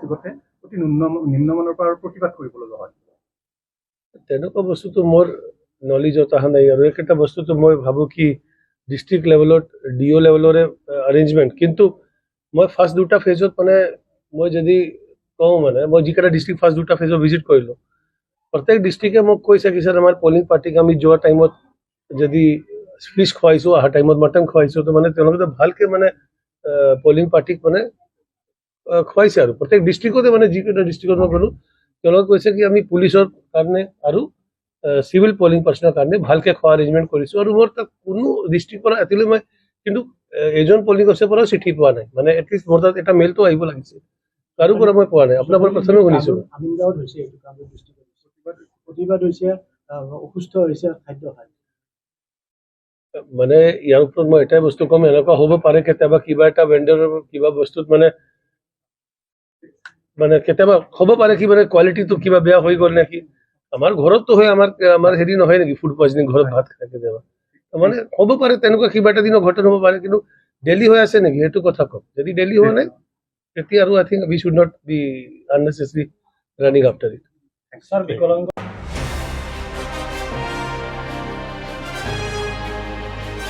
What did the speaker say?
ডিষ্ট্ৰিক্টতে অতি নিম্নমানৰ পৰা প্ৰতিবাদ কৰিবলগা হয়। তেনেকুৱা বস্তুটো মোৰ নলেজত অহা নাই আৰু এইকেইটা বস্তুটো মই ভাবোঁ কি ডিষ্ট্ৰিক্ট লেভেলত DO লেভেলৰে এৰেঞ্জমেণ্ট, কিন্তু মই ফাৰ্ষ্ট দুটা ফেজত মানে মই যদি কওঁ মানে মই যিকেইটা ডিষ্ট্ৰিক্ট ফাৰ্ষ্ট দুটা ফেজত ভিজিট কৰিলোঁ, প্ৰত্যেক ডিষ্ট্ৰিক্টে মোক কৈছে কি ছাৰ আমাৰ পলিং পাৰ্টিক আমি যোৱা টাইমত যদি ফিছ খুৱাইছোঁ, অহা টাইমত মটন খুৱাইছোঁ, তো মানে তেওঁলোকে ভালকৈ মানে পলিং পাৰ্টিক মানে খুৱাইছে আৰু প্ৰত্যেক ডিষ্ট্ৰিক্টতে মানে যিকেইটা ডিষ্ট্ৰিক্টত মই গ'লোঁ তেওঁলোকে কৈছে কি আমি পুলিচৰ কাৰণে আৰু চিভিল পলিং পাৰ্চনৰ কাৰণে ভালকৈ খোৱা এৰেঞ্জমেণ্ট কৰিছোঁ। আৰু মোৰ তাত কোনো ডিষ্ট্ৰিক্টৰ পৰা এতিয়ালৈ মই কিন্তু এজন পলিং অফিচাৰৰ পৰাও চিঠি পোৱা নাই, মানে এটলিষ্ট মোৰ তাত এটা মেইলটো আহিব লাগিছিল, কাৰো পৰা মই পোৱা নাই। আপোনাৰ পৰা প্ৰথমে শুনিছোঁ। আমিনগাঁৱত হৈছে এইটো কামৰূপ ডিষ্ট্ৰিক্টত প্ৰতিবাদ হৈছে, অসুস্থ হৈছে খাদ্য খাই। মানে ইয়াৰ ওপৰত মই এটাই বস্তু ক'ম, এনেকুৱা হ'ব পাৰে কেতিয়াবা কিবা এটা ভেণ্ডৰৰ কিবা বস্তুত মানে কেতিয়াবা হ'ব পাৰে কি মানে কোৱালিটিটো কিবা বেয়া হৈ গ'ল নেকি। আমাৰ ঘৰততো হয়, আমাৰ হেৰি নহয় নেকি ফুড পয়জনিং, ঘৰত ভাত খাই কেতিয়াবা মানে হ'ব পাৰে তেনেকুৱা কিবা এটা দিনৰ ঘটনা হ'ব পাৰে, কিন্তু ডেইলি হৈ আছে নেকি সেইটো কথা কওক। যদি ডেইলি হোৱা নাই তেতিয়া আৰু I think we should not be unnecessary running after it. Sir বিকলাঙ্গ